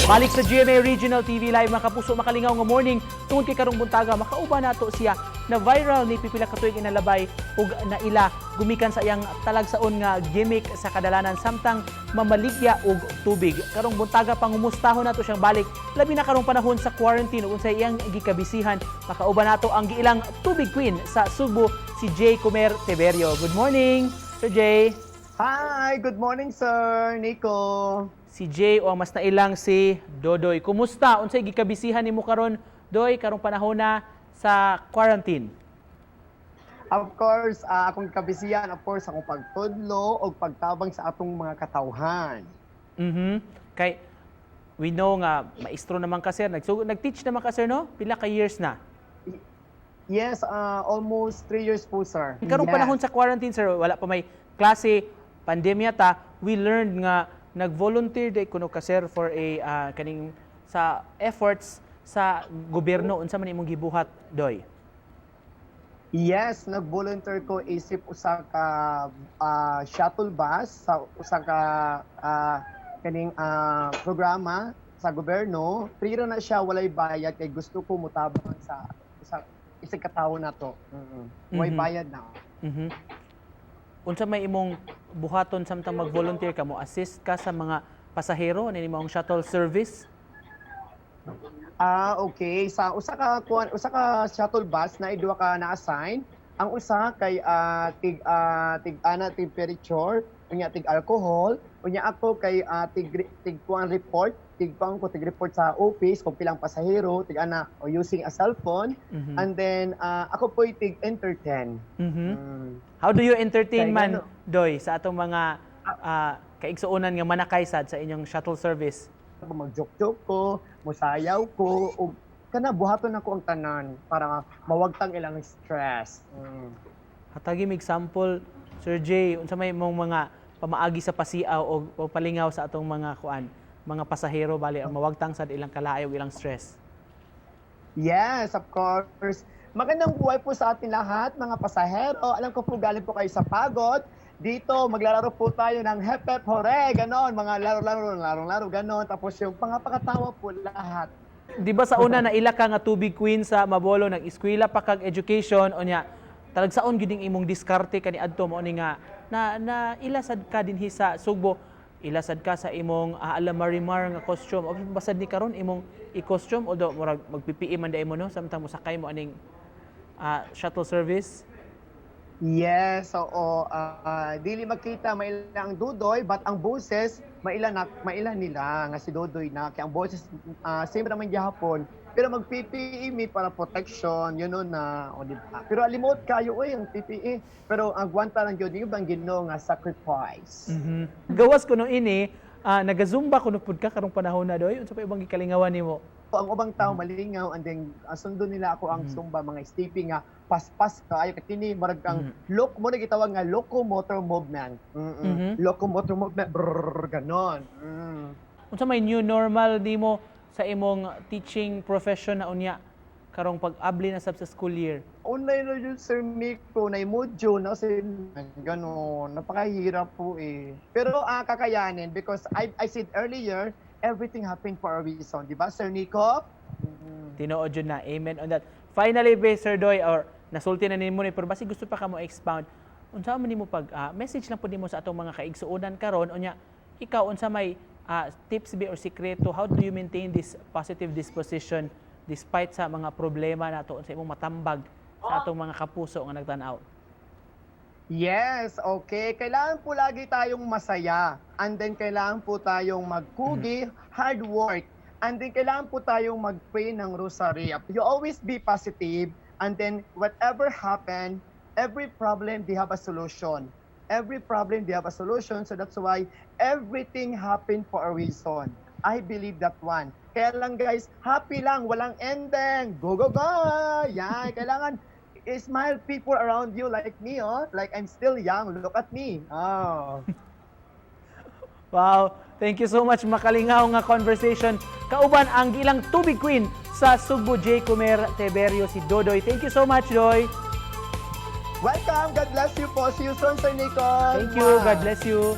Balik sa GMA Regional TV Live, mga kapuso, makalingaw nga morning. Tungod kay karong buntaga, makauba nato siya na viral ni pipila ka tuig inalabay ug naila gumikan sa iyang talagsaon nga gimmick sa kadalanan samtang mamaligya og tubig. Karong buntaga pangumustahon nato siyang balik labi na karong panahon sa quarantine ug sa iyang gikabisihan. Makauba nato ang giilang tubig queen sa Subo, si Jay Comer Teberio. Good morning, Sir Jay. Hi, good morning sir, Nico. Si Jay o mas nailang si Dodoy. Kumusta? Unsay gikabisihan nimo karon, Doy, karong panahon na sa quarantine? Of course, akong kabisiyan, of course, akong pagtudlo o pagtabang sa atong mga katawhan. Kay we know nga maestro naman ka sir, nag-teach naman ka sir, no? Pila ka years na? Yes, almost 3 years po, sir. Karong panahon sa quarantine, sir, wala pa may klase, pandemya ta, we learned nga nag-volunteer day kuno ka sir for a kaning sa efforts sa gobyerno. Unsa man imong gibuhat, Doy? Yes, nag-volunteer ko isip usa ka shuttle bus sa usa ka kaning programa sa gobyerno. Free ra na siya, walay bayad kay gusto ko mutabang sa isang katawo na to. Walay bayad na. Unsa may imong buhaton samtang mag-volunteer ka, mo assist ka sa mga pasahero ni imong shuttle service? Okay. Sa usa ka shuttle bus na idua ka na-assign. Ang usa kay tig temperature, unya tig alcohol, unya ako kay tig report, tig report sa office kung pilang pasahero, tig ana o using a cell phone, and then ako po tig entertain. How do you entertain man, Doy, sa atong mga kaigsuonan nga manakay sad sa inyong shuttle service? Mag-joke-joke ko, musayaw ko, o kana buhaton ako ang tanan para mawagtang ilang stress. Hatagi mig example, Sir Jay, unsa may imong mga pamaagi sa pasiaw o palingaw sa atong mga mga pasahero bali ang mawagtang sad ilang kalaay o ilang stress? Yes, of course. Magandang buhay po sa ating lahat, mga pasahero. Alam ko po galing po kayo sa pagod. Dito, maglalaro po tayo ng hep hep hooray, ganon. Mga laro-laro, ganon. Tapos yung pangapakatawa po lahat. Di ba sa una na ila ka nga tubig queen sa Mabolo, nag-eskwela pa kag education, o niya, talagsaon gyud imong diskarte kani adto mo ni nga na ilasad ka dinhi sa Sugbo, ilasad ka sa imong alamarimar nga costume o basad ni karon imong i-costume although murag magpipi man dai mo no samtang mo sakay mo aning shuttle service. Yes, oo. Dili makita mailang Dudoy, but ang boses mailan nila nga si Dudoy na kay ang boses same naman gihapon. Pero mag-PPE mi para protection, yun na, o di ba? Pero alimot kayo ang PPE. Pero ang gwanta lang yun, yung bang Ginoo nga sacrifice. Gawas ko no ini, naga-zumba kuno pud ka karong panahon na, Doy. Unsa pa ibang gikalingawan nimo? Ang ubang tao malingaw and then sundo nila ako ang zumba, mga stepping nga paspas ka ayo katini marag kang mo na gitawag nga locomotor movement. Locomotor movement ganon. Unsa may new normal nimo sa imong teaching profession na unya karong pag-abli na sa school year? Online na yun, Sir Nico, na module na kasi ganon, napakahirap po eh. Pero kakayanin because I said earlier, everything happened for a reason, di ba, Sir Nico? Tinuod yun na. Amen on that. Finally, Sir Doy, or nasulti na nimo ni pero basi gusto pa ka mo expound. Unsa man nimo pag message lang pud nimo sa atong mga kaigsuonan karon unya ikaw unsa may tips or sikreto, how do you maintain this positive disposition despite sa mga problema nato sa imong matambag sa atong mga kapuso nga nagtan-aw? Yes, okay. Kailangan po lagi tayong masaya. And then kailangan po tayong magkugi, hard work. And then kailangan po tayong mag-pray ng rosary. You always be positive. And then whatever happen, every problem, they have a solution. Every problem, they have a solution. So that's why everything happened for a reason. I believe that one. Kaya lang guys, happy lang, walang ending. Go, go, go! Yan, kailangan smile people around you like me, like I'm still young. Look at me. Oh. Wow, thank you so much, makalingaw nga conversation. Kauban ang ilang tubig queen sa Sugbo, Jay Comer Teberio, si Dodoy. Thank you so much, Doy. Welcome. God bless you po. See you soon, Sir Nico. Thank you. God bless you.